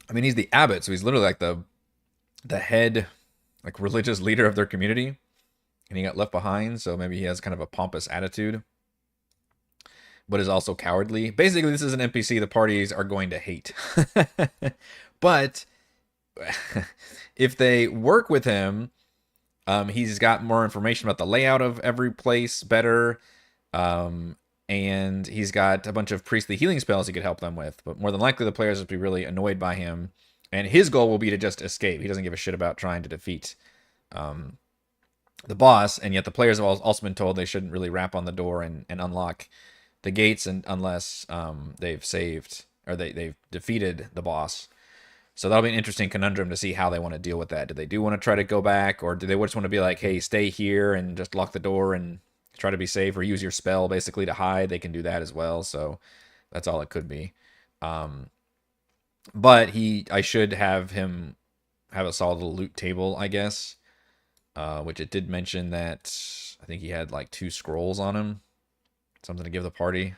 I mean, he's the abbot, so he's literally like the head, like, religious leader of their community. And he got left behind, so maybe he has kind of a pompous attitude. But is also cowardly. Basically, this is an NPC the parties are going to hate. But if they work with him, he's got more information about the layout of every place better. And he's got a bunch of priestly healing spells he could help them with. But more than likely, the players will be really annoyed by him. And his goal will be to just escape. He doesn't give a shit about trying to defeat the boss. And yet the players have also been told they shouldn't really rap on the door and unlock the gates unless they've saved or they've defeated the boss. So that'll be an interesting conundrum to see how they want to deal with that. Do they want to try to go back, or do they just want to be like, hey, stay here and just lock the door and try to be safe, or use your spell basically to hide? They can do that as well. So that's all it could be. But I should have him have a solid little loot table, I guess. Which it did mention that I think he had like 2 scrolls on him. Something to give the party.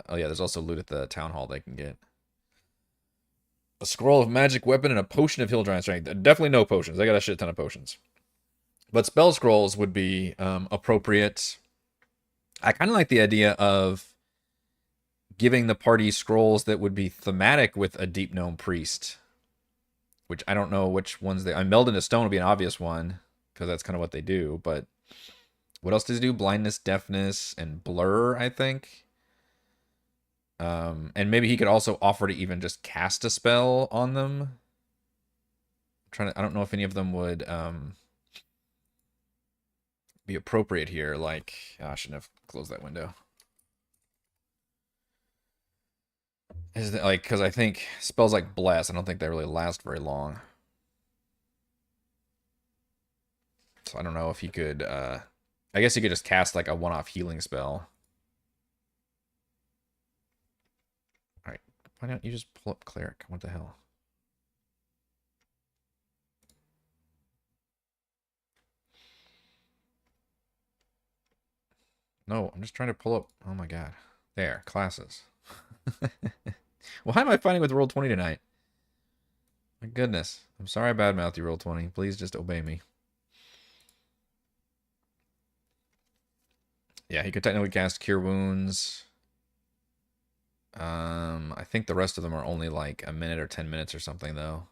Oh yeah, there's also loot at the town hall they can get. A scroll of magic weapon and a potion of hill giant strength. Definitely no potions. I got a shit ton of potions. But spell scrolls would be appropriate. I kind of like the idea of giving the party scrolls that would be thematic with a deep gnome priest. Which I don't know which ones they... Meld into Stone would be an obvious one, because that's kind of what they do. But what else does he do? Blindness, deafness, and blur, I think. And maybe he could also offer to even just cast a spell on them. I don't know if any of them would be appropriate here. Like, I shouldn't have closed that window. Is that like, because I think spells like Bless, I don't think they really last very long. So I don't know if he could, I guess he could just cast like a one-off healing spell. Alright, why don't you just pull up Cleric? What the hell? No, I'm just trying to pull up, oh my god. There, classes. Why am I fighting with Roll20 tonight? My goodness. I'm sorry I badmouthed you, Roll20. Please just obey me. Yeah, he could technically cast Cure Wounds. I think the rest of them are only like a minute or 10 minutes or something, though.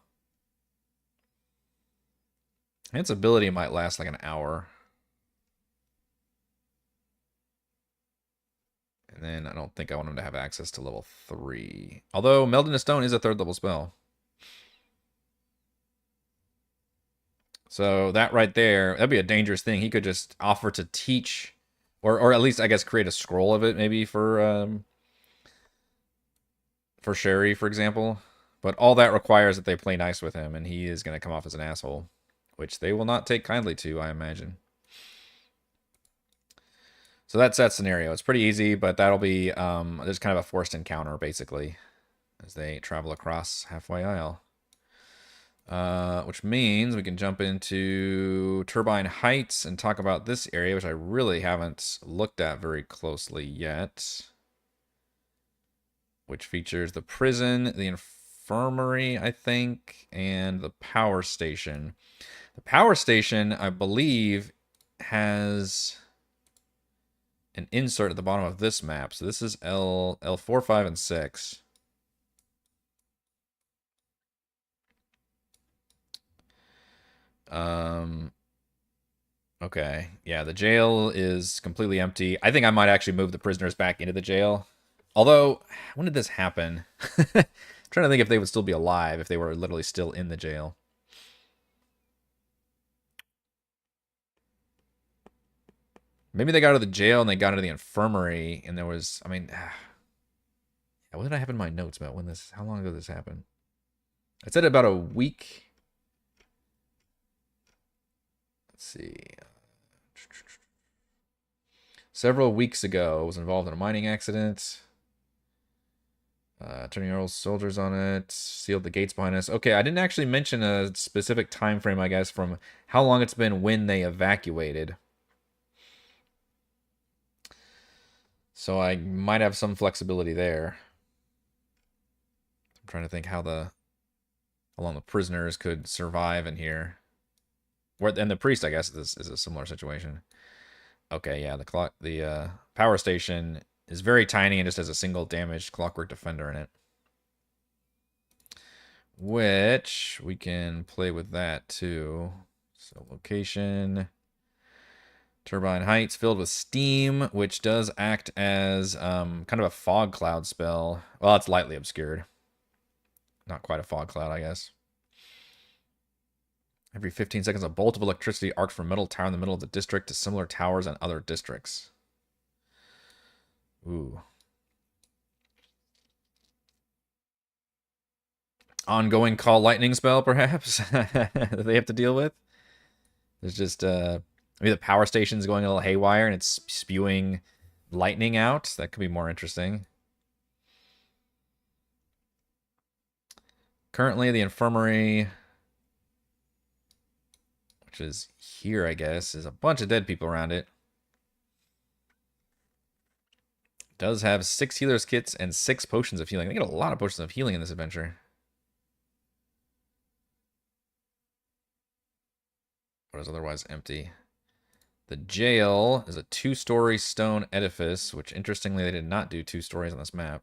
Its ability might last like an hour. And then I don't think I want him to have access to level 3. Although Meld into Stone is a 3rd level spell. So that right there, that'd be a dangerous thing. He could just offer to teach, or at least I guess create a scroll of it maybe for Sherry, for example. But all that requires that they play nice with him, and he is going to come off as an asshole, which they will not take kindly to, I imagine. So that's that scenario. It's pretty easy, but that'll be there's kind of a forced encounter basically as they travel across Halfway Isle. Which means we can jump into Turbine Heights and talk about this area, which I really haven't looked at very closely yet. Which features the prison, the infirmary, I think, and the power station. The power station, I believe, has an insert at the bottom of this map. So this is L4, 5, and 6. Okay. Yeah, the jail is completely empty. I think I might actually move the prisoners back into the jail. Although, when did this happen? I'm trying to think if they would still be alive if they were literally still in the jail. Maybe they got out of the jail and they got into the infirmary and there was, I mean, what did I have in my notes about when this, how long ago this happened? I said about a week. Let's see. Several weeks ago, was involved in a mining accident. Turning Earl soldiers on it. Sealed the gates behind us. Okay, I didn't actually mention a specific time frame, I guess, from how long it's been when they evacuated. So I might have some flexibility there. I'm trying to think how long the prisoners could survive in here. And the priest, I guess, is a similar situation. Okay, yeah, the power station is very tiny and just has a single damaged Clockwork defender in it. Which we can play with that too. So location, Turbine Heights filled with steam, which does act as kind of a fog cloud spell. Well, it's lightly obscured. Not quite a fog cloud, I guess. Every 15 seconds, a bolt of electricity arcs from a metal tower in the middle of the district to similar towers and other districts. Ooh. Ongoing call lightning spell, perhaps, that they have to deal with. There's just, maybe the power station's going a little haywire and it's spewing lightning out. That could be more interesting. Currently, the infirmary, which is here, I guess, is a bunch of dead people around it. Does have 6 healer's kits and 6 potions of healing. They get a lot of potions of healing in this adventure. What is otherwise empty? The jail is a 2-story stone edifice, which interestingly they did not do 2 stories on this map.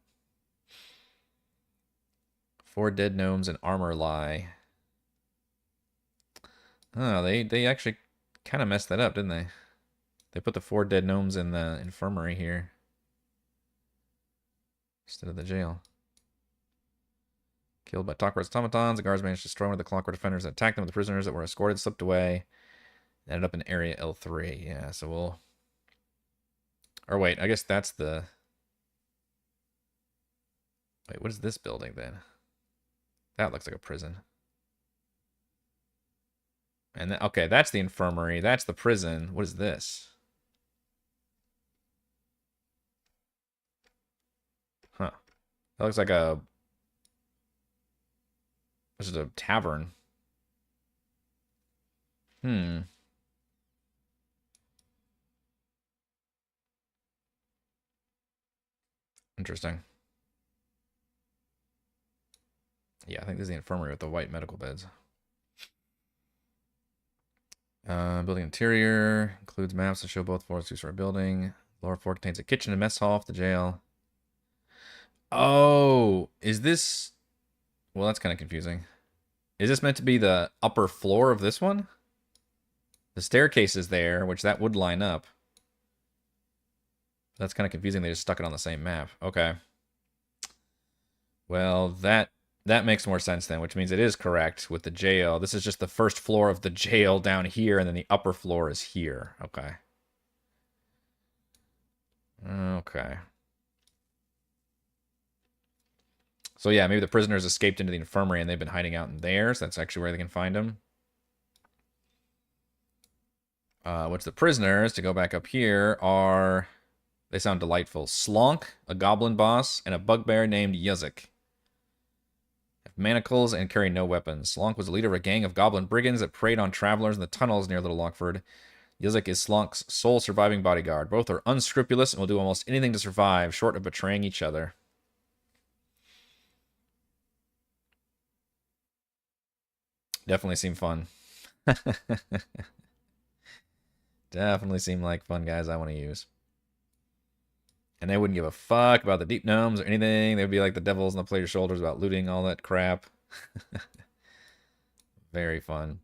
4 dead gnomes and armor lie. Oh, they actually kind of messed that up, didn't they? They put the 4 dead gnomes in the infirmary here instead of the jail. Killed by Tockworth automatons, the guards managed to destroy one of the Clockwork defenders and attack them. The prisoners that were escorted slipped away. Ended up in area L3. Yeah, so we'll... Or wait, I guess that's the... Wait, what is this building then? That looks like a prison. And okay, that's the infirmary. That's the prison. What is this? Huh. That looks like a... This is a tavern. Hmm. Interesting. Yeah, I think this is the infirmary with the white medical beds. Building interior includes maps that show both floors, 2-story building. Lower floor contains a kitchen and mess hall for the jail. Oh, is this... Well, that's kind of confusing. Is this meant to be the upper floor of this one? The staircase is there, which that would line up. That's kind of confusing. They just stuck it on the same map. Okay. Well, that makes more sense then, which means it is correct with the jail. This is just the first floor of the jail down here, and then the upper floor is here. Okay. Okay. So yeah, maybe the prisoners escaped into the infirmary and they've been hiding out in there, so that's actually where they can find them. Which the prisoners, to go back up here, are... They sound delightful. Slonk, a goblin boss, and a bugbear named Yuzik. Have manacles and carry no weapons. Slonk was the leader of a gang of goblin brigands that preyed on travelers in the tunnels near Little Lockford. Yuzik is Slonk's sole surviving bodyguard. Both are unscrupulous and will do almost anything to survive, short of betraying each other. Definitely seem fun. Definitely seem like fun guys I want to use. And they wouldn't give a fuck about the deep gnomes or anything. They'd be like the devils on the player's shoulders about looting all that crap. Very fun.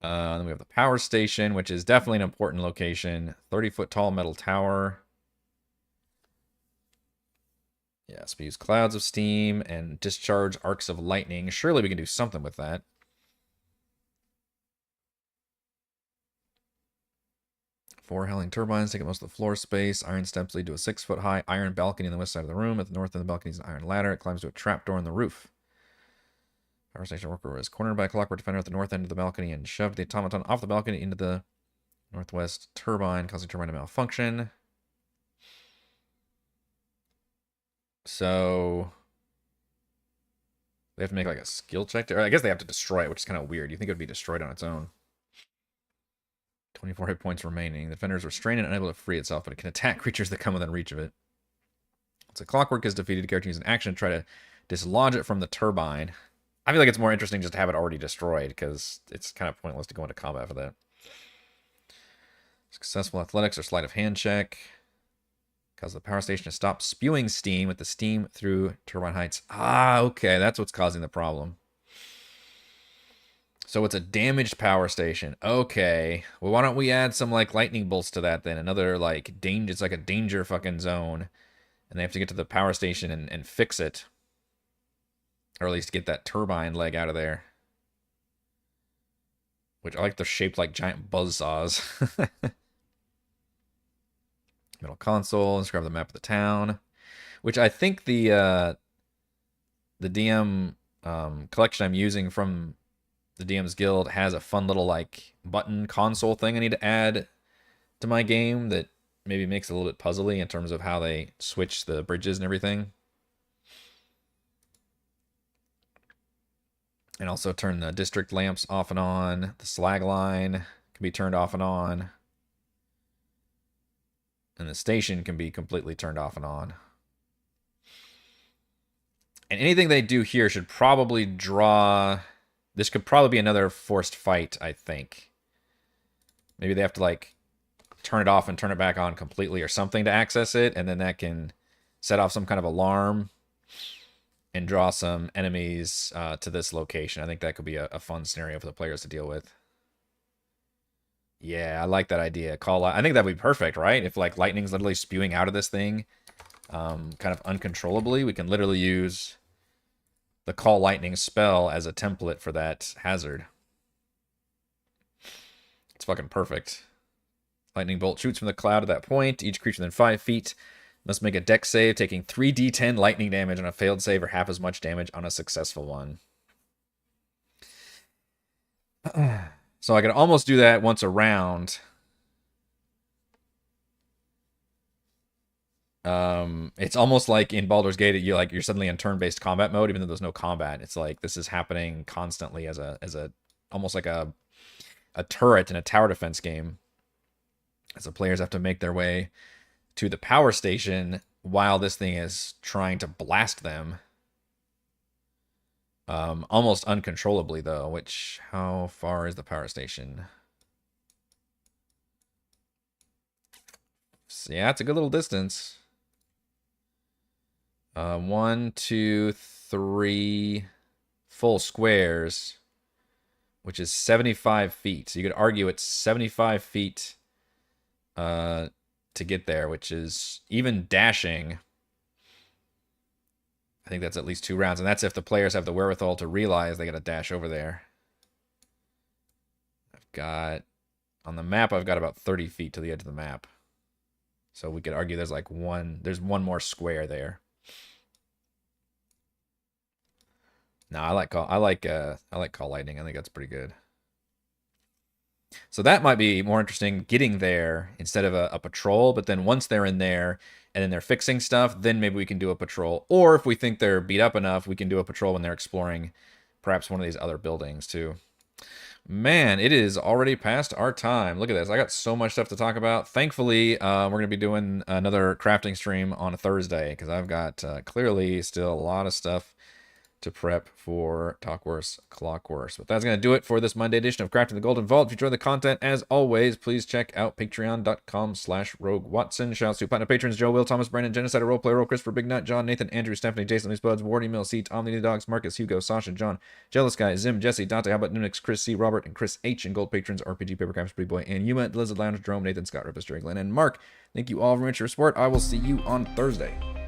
Then we have the power station, which is definitely an important location. 30-foot tall metal tower. Yeah, spews clouds of steam and discharge arcs of lightning. Surely we can do something with that. Four howling turbines take up most of the floor space. Iron steps lead to a 6-foot high iron balcony on the west side of the room. At the north end of the balcony is an iron ladder. It climbs to a trapdoor in the roof. Power station worker is cornered by a clockwork defender at the north end of the balcony and shoved the automaton off the balcony into the northwest turbine, causing the turbine to malfunction. So they have to make like a skill check or I guess they have to destroy it, which is kind of weird. You think it would be destroyed on its own. 24 hit points remaining. The defender is restrained and unable to free itself, but it can attack creatures that come within reach of it. Once a clockwork is defeated, the character uses an action to try to dislodge it from the turbine. I feel like it's more interesting just to have it already destroyed, because it's kind of pointless to go into combat for that. Successful athletics or sleight of hand check. Cause the power station to stop spewing steam with the steam through turbine heights. Ah, okay, that's what's causing the problem. So it's a damaged power station. Okay. Well, why don't we add some, like, lightning bolts to that then? Another, like, danger. It's like a danger fucking zone. And they have to get to the power station and fix it. Or at least get that turbine leg out of there. Which I like, they're shaped like giant buzzsaws. Middle console. Let's grab the map of the town. Which I think the DM collection I'm using from the DM's Guild has a fun little, like, button console thing I need to add to my game that maybe makes it a little bit puzzly in terms of how they switch the bridges and everything. And also turn the district lamps off and on. The slag line can be turned off and on. And the station can be completely turned off and on. And anything they do here should probably draw... This could probably be another forced fight, I think. Maybe they have to, like, turn it off and turn it back on completely or something to access it, and then that can set off some kind of alarm and draw some enemies to this location. I think that could be a fun scenario for the players to deal with. Yeah, I like that idea. I think that would be perfect, right? If, like, lightning's literally spewing out of this thing kind of uncontrollably, we can literally use the Call Lightning spell as a template for that hazard. It's fucking perfect. Lightning bolt shoots from the cloud at that point. Each creature within 5 feet must make a dex save, taking 3d10 lightning damage on a failed save or half as much damage on a successful one. So I can almost do that once a round. It's almost like in Baldur's Gate, you're suddenly in turn-based combat mode, even though there's no combat. It's like this is happening constantly as a almost like a turret in a tower defense game. As the players have to make their way to the power station while this thing is trying to blast them. Almost uncontrollably though, which how far is the power station? So, yeah, it's a good little distance. 1, 2, 3 full squares. which is 75 feet. So you could argue it's 75 feet to get there, which is even dashing. I think that's at least 2 rounds, and that's if the players have the wherewithal to realize they got to dash over there. On the map, I've got about 30 feet to the edge of the map. So we could argue there's one more square there. No, I like call lightning. I think that's pretty good. So that might be more interesting, getting there instead of a patrol. But then once they're in there and then they're fixing stuff, then maybe we can do a patrol. Or if we think they're beat up enough, we can do a patrol when they're exploring perhaps one of these other buildings too. Man, it is already past our time. Look at this. I got so much stuff to talk about. Thankfully, we're going to be doing another crafting stream on a Thursday because I've got clearly still a lot of stuff to prep for Tockworth's Clockworks. But that's going to do it for this Monday edition of Crafting the Golden Vault. If you enjoyed the content, as always, please check out patreon.com/RogueWatson. Shout out to Platinum patrons Joe, Will, Thomas, Brandon, Genocide, Roleplay, Roll, Christopher, Big Nut, John, Nathan, Andrew, Stephanie, Jason, Lee Spuds, Wardy, Mill, C, Tom, the Dogs, Marcus, Hugo, Sasha, John, Jealous Guy, Zim, Jesse, Dante, How About Nunix, Chris C, Robert, and Chris H, and Gold patrons RPG, Papercraft, Pretty Boy, and Yuma, Lizard Lounge, Jerome, Nathan, Scott, Ripus, Jerry, Glenn, and Mark. Thank you all very much for your support. I will see you on Thursday.